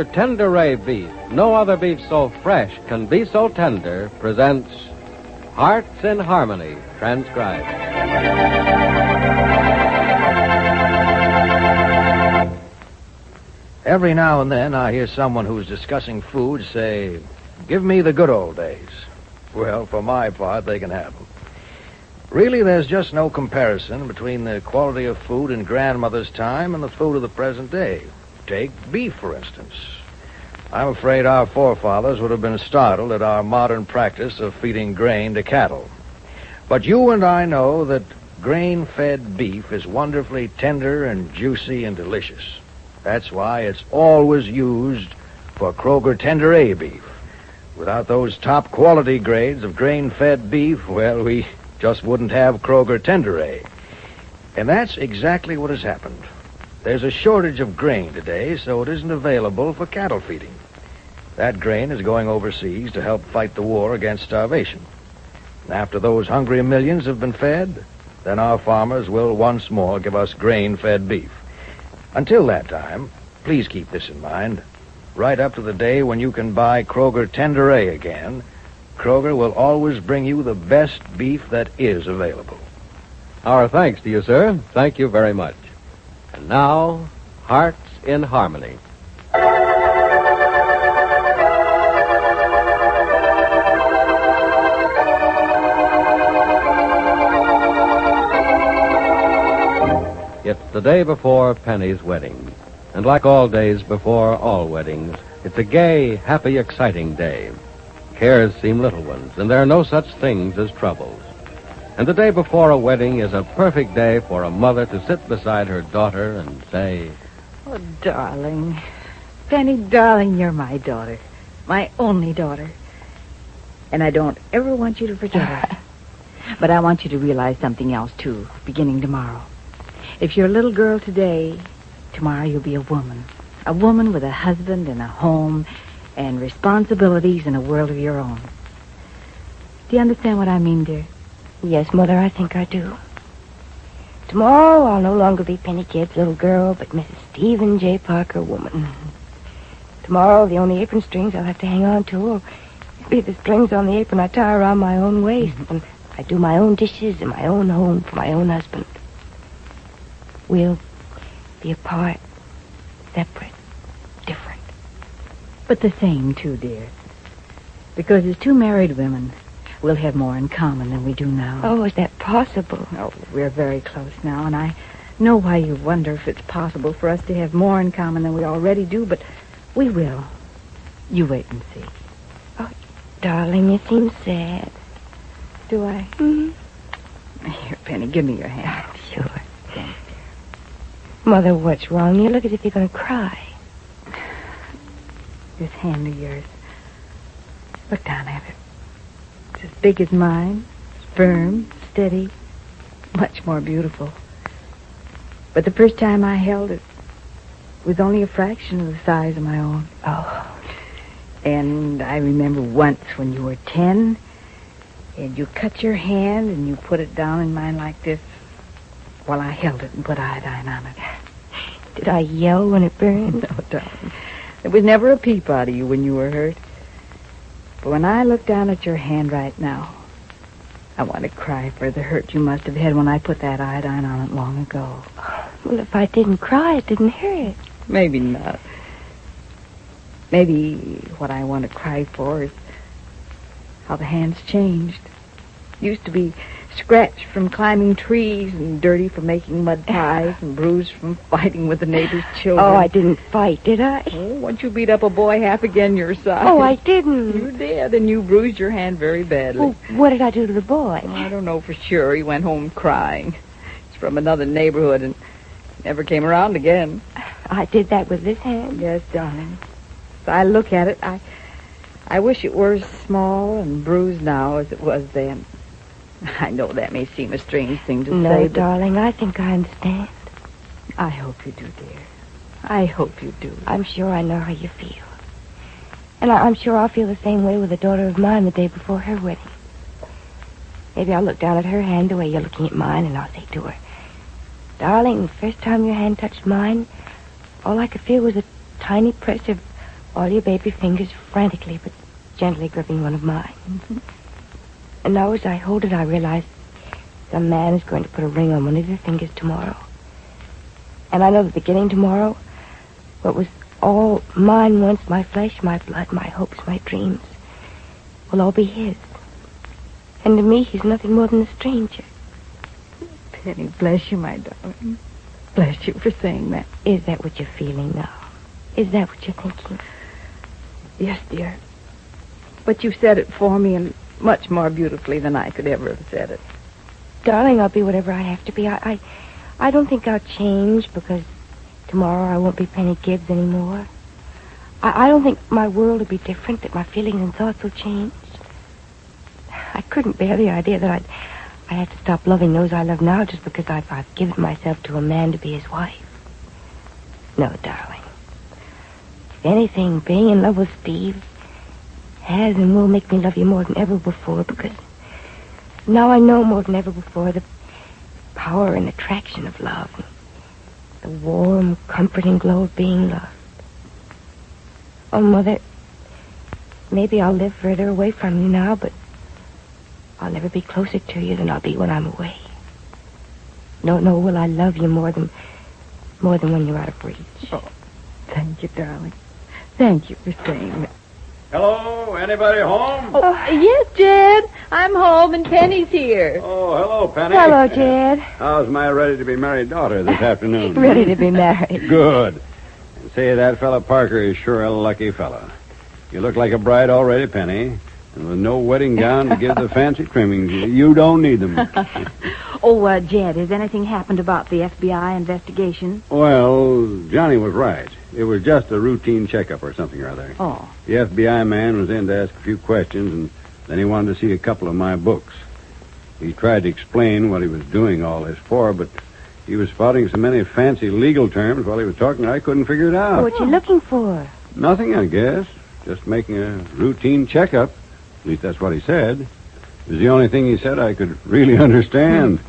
Kroger Tenderay beef, no other beef so fresh can be so tender, presents Hearts in Harmony, transcribed. Every now and then I hear someone who's discussing food say, "Give me the good old days." Well, for my part, they can have them. Really, there's just no comparison between the quality of food in grandmother's time and the food of the present day. Take beef, for instance. I'm afraid our forefathers would have been startled at our modern practice of feeding grain to cattle. But you and I know that grain-fed beef is wonderfully tender and juicy and delicious. That's why it's always used for Kroger Tenderay beef. Without those top-quality grades of grain-fed beef, well, we just wouldn't have Kroger Tenderay. And that's exactly what has happened. There's a shortage of grain today, so it isn't available for cattle feeding. That grain is going overseas to help fight the war against starvation. And after those hungry millions have been fed, then our farmers will once more give us grain-fed beef. Until that time, please keep this in mind. Right up to the day when you can buy Kroger Tenderay again, Kroger will always bring you the best beef that is available. Our thanks to you, sir. Thank you very much. And now, Hearts in Harmony. It's the day before Penny's wedding. And like all days before all weddings, it's a gay, happy, exciting day. Cares seem little ones, and there are no such things as troubles. And the day before a wedding is a perfect day for a mother to sit beside her daughter and say, "Oh, darling. Penny, darling, you're my daughter. My only daughter. And I don't ever want you to forget her. But I want you to realize something else, too, beginning tomorrow. If you're a little girl today, tomorrow you'll be a woman. A woman with a husband and a home and responsibilities and a world of your own. Do you understand what I mean, dear?" Yes, Mother, I think I do. Tomorrow I'll no longer be Penny Kidd's little girl, but Mrs. Stephen J. Parker woman. Mm-hmm. Tomorrow the only apron strings I'll have to hang on to will be the strings on the apron I tie around my own waist. Mm-hmm. And I do my own dishes in my own home for my own husband. We'll be apart, separate, different. But the same, too, dear. Because as two married women, we'll have more in common than we do now. Oh, is that possible? Oh, we're very close now, and I know why you wonder if it's possible for us to have more in common than we already do, but we will. You wait and see. Oh, darling, you seem sad. Do I? Mm-hmm. Here, Penny, give me your hand. Oh, sure. Thanks. Mother, what's wrong? You look as if you're going to cry. This hand of yours. Look down at it. It's as big as mine. It's firm, steady, much more beautiful. But the first time I held it was only a fraction of the size of my own. Oh. And I remember once when you were 10, and you cut your hand and you put it down in mine like this while I held it and put iodine on it. Did I yell when it burned? No, darling. There was never a peep out of you when you were hurt. But when I look down at your hand right now, I want to cry for the hurt you must have had when I put that iodine on it long ago. Well, if I didn't cry, it didn't hurt. Maybe not. Maybe what I want to cry for is how the hand's changed. Used to be scratched from climbing trees and dirty from making mud pies and bruised from fighting with the neighbor's children. Oh, I didn't fight, did I? Oh, once you beat up a boy half again your size. Oh, I didn't. You did, and you bruised your hand very badly. Well, what did I do to the boy? I don't know for sure. He went home crying. He's from another neighborhood and never came around again. I did that with this hand? Yes, darling. As I look at it, I wish it were as small and bruised now as it was then. I know that may seem a strange thing to say, No, but darling, I think I understand. I hope you do, dear. I hope you do. I'm sure I know how you feel. And I'm sure I'll feel the same way with a daughter of mine the day before her wedding. Maybe I'll look down at her hand the way you're looking at mine, and I'll say to her, "Darling, the first time your hand touched mine, all I could feel was a tiny press of all your baby fingers frantically but gently gripping one of mine. And now as I hold it, I realize some man is going to put a ring on one of your fingers tomorrow. And I know that beginning tomorrow, what was all mine once, my flesh, my blood, my hopes, my dreams, will all be his. And to me, he's nothing more than a stranger. Penny, bless you, my darling. Bless you for saying that. Is that what you're feeling now? Is that what you're thinking? Yes, dear. But you said it for me and much more beautifully than I could ever have said it. Darling, I'll be whatever I have to be. I don't think I'll change because tomorrow I won't be Penny Gibbs anymore. I don't think my world will be different, that my feelings and thoughts will change. I couldn't bear the idea that I'd have to stop loving those I love now just because I've given myself to a man to be his wife. No, darling. If anything, being in love with Steve has and will make me love you more than ever before, because now I know more than ever before the power and attraction of love, the warm, comforting glow of being loved. Oh, Mother, maybe I'll live further away from you now, but I'll never be closer to you than I'll be when I'm away. No, will I love you more than when you're out of reach. Oh, thank you, darling. Thank you for saying that. Hello, anybody home? Oh, yes, Jed. I'm home and Penny's here. Oh, hello, Penny. Hello, Jed. How's my ready-to-be-married daughter this afternoon? Ready to be married. Good. And say, that fella Parker is sure a lucky fella. You look like a bride already, Penny. And with no wedding gown to give the fancy trimmings, you don't need them. Oh, Jed, has anything happened about the FBI investigation? Well, Johnny was right. It was just a routine checkup or something or other. Oh. The FBI man was in to ask a few questions, and then he wanted to see a couple of my books. He tried to explain what he was doing all this for, but he was spouting so many fancy legal terms while he was talking I couldn't figure it out. What you looking for? Nothing, I guess. Just making a routine checkup. At least that's what he said. It was the only thing he said I could really understand.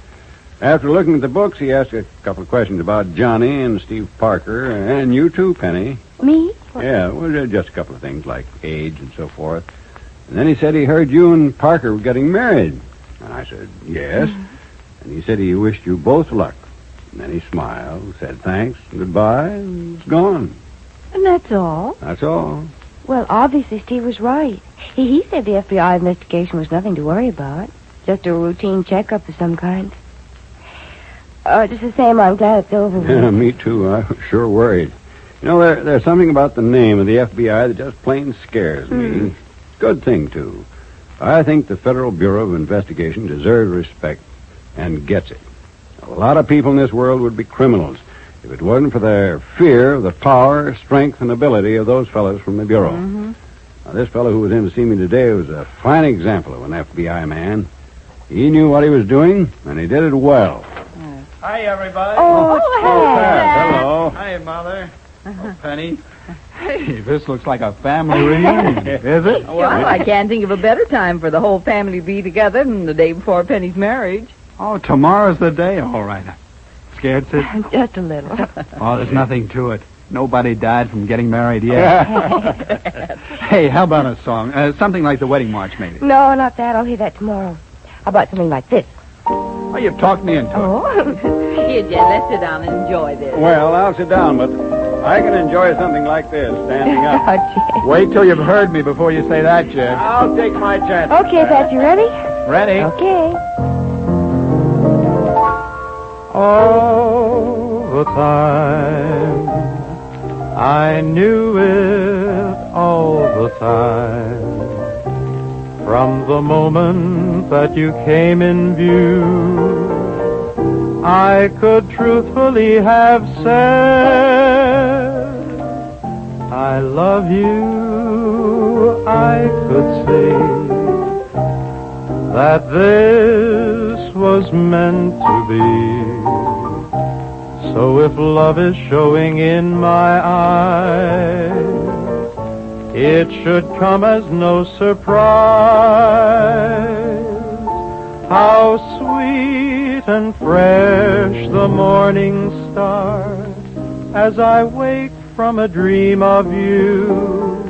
After looking at the books, he asked a couple of questions about Johnny and Steve Parker, and you too, Penny. Me? Yeah, well, just a couple of things like age and so forth. And then he said he heard you and Parker were getting married. And I said, yes. And he said he wished you both luck. And then he smiled, said thanks, and goodbye, and was gone. And that's all? That's all. Well, obviously Steve was right. He said the FBI investigation was nothing to worry about. Just a routine checkup of some kind. Just the same, I'm glad it's over with. Yeah, me too. I was sure worried. You know, there's something about the name of the FBI that just plain scares me. Good thing, too. I think the Federal Bureau of Investigation deserves respect and gets it. A lot of people in this world would be criminals if it wasn't for their fear of the power, strength, and ability of those fellows from the Bureau. Now, this fellow who was in to see me today was a fine example of an FBI man. He knew what he was doing, and he did it well. Hi, everybody. Oh, Pat, hello. Hi, Mother. Oh, Penny. Hey, this looks like a family reunion, is it? Well, I can't think of a better time for the whole family to be together than the day before Penny's marriage. Oh, tomorrow's the day, all right. Scared, Sid? Just a little. Oh, there's nothing to it. Nobody died from getting married yet. Hey, how about a song? Something like the wedding march, maybe. No, not that. I'll hear that tomorrow. How about something like this? Oh, you've talked me into it. Oh. Here, Jed, let's sit down and enjoy this. Well, I'll sit down, but I can enjoy something like this, standing up. Oh, Jed. Wait till you've heard me before you say that, Jed. I'll take my chance. Okay, Pat, you ready? Ready? Okay. All the time, I knew it all the time. From the moment that you came in view, I could truthfully have said, I love you. I could say that this was meant to be. So if love is showing in my eyes, it should come as no surprise. How sweet and fresh the morning star as I wake from a dream of you.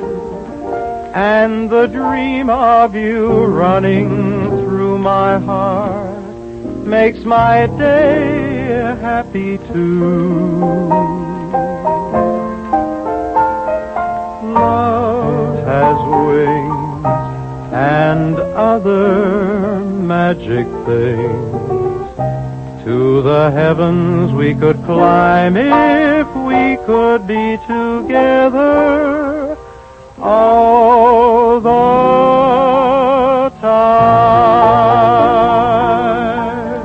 and the dream of you running through my heart makes my day happy too. Love has wings and other magic things. To the heavens we could climb if we could be together all the time.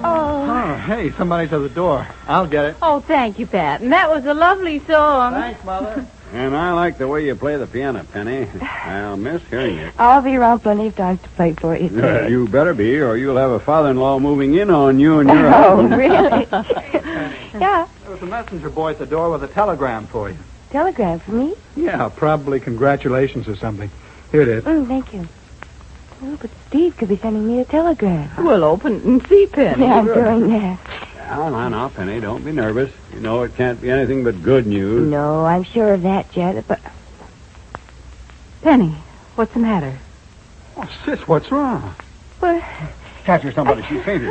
Oh, hey, somebody's at the door. I'll get it. Oh, thank you, Pat. And that was a lovely song. Thanks, Mother. And I like the way you play the piano, Penny. I'll miss hearing it. I'll be around plenty of times to play for you, Ted. You better be, or you'll have a father-in-law moving in on you and your Oh, husband. really? Yeah. There was a messenger boy at the door with a telegram for you. Telegram for me? Yeah, probably congratulations or something. Here it is. Thank you. Oh, but Steve could be sending me a telegram. We'll open it and see, Penny. Yeah, I'm doing that. Now, Penny, don't be nervous. You know it can't be anything but good news. No, I'm sure of that, Janet, but... Penny, what's the matter? Oh, sis, what's wrong? Well, Catch her, somebody. She fainted.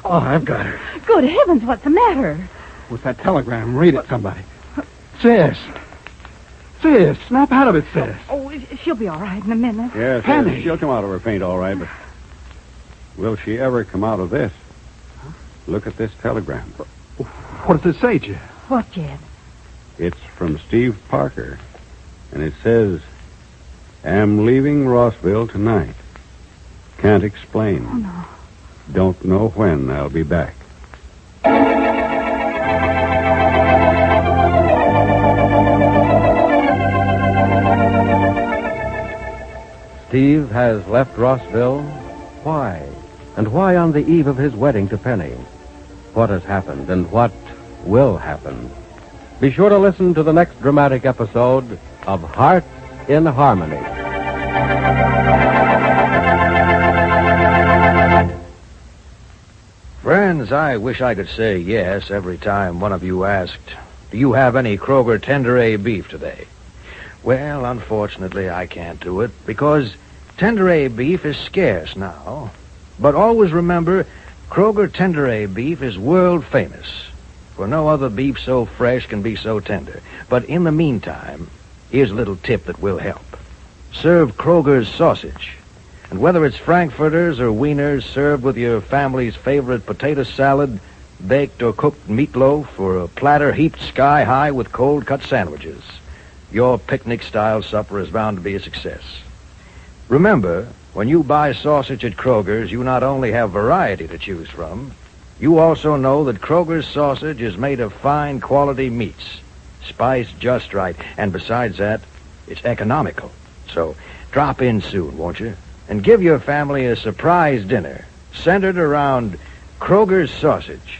Oh, I've got her. good heavens, what's the matter? With that telegram, read it, somebody. Sis. Sis, snap out of it, sis. Oh, she'll be all right in a minute. Yes, Penny. yes, she'll come out of her faint all right, but will she ever come out of this? Look at this telegram. What does it say, Jed? What, Jed? It's from Steve Parker, and it says, "Am leaving Rossville tonight. Can't explain. Oh, no. Don't know when I'll be back." Steve has left Rossville. Why? And why on the eve of his wedding to Penny? What has happened and what will happen? Be sure to listen to the next dramatic episode of Heart in Harmony. Friends, I wish I could say yes every time one of you asked, "Do you have any Kroger Tenderay beef today?" Well, unfortunately, I can't do it because Tenderay beef is scarce now. But always remember, Kroger Tenderay beef is world famous. For no other beef so fresh can be so tender. But in the meantime, here's a little tip that will help. Serve Kroger's sausage. And whether it's frankfurters or wieners served with your family's favorite potato salad, baked or cooked meatloaf, or a platter heaped sky high with cold-cut sandwiches, your picnic-style supper is bound to be a success. Remember, when you buy sausage at Kroger's, you not only have variety to choose from, you also know that Kroger's sausage is made of fine quality meats, spiced just right, and besides that, it's economical. So drop in soon, won't you? And give your family a surprise dinner centered around Kroger's sausage.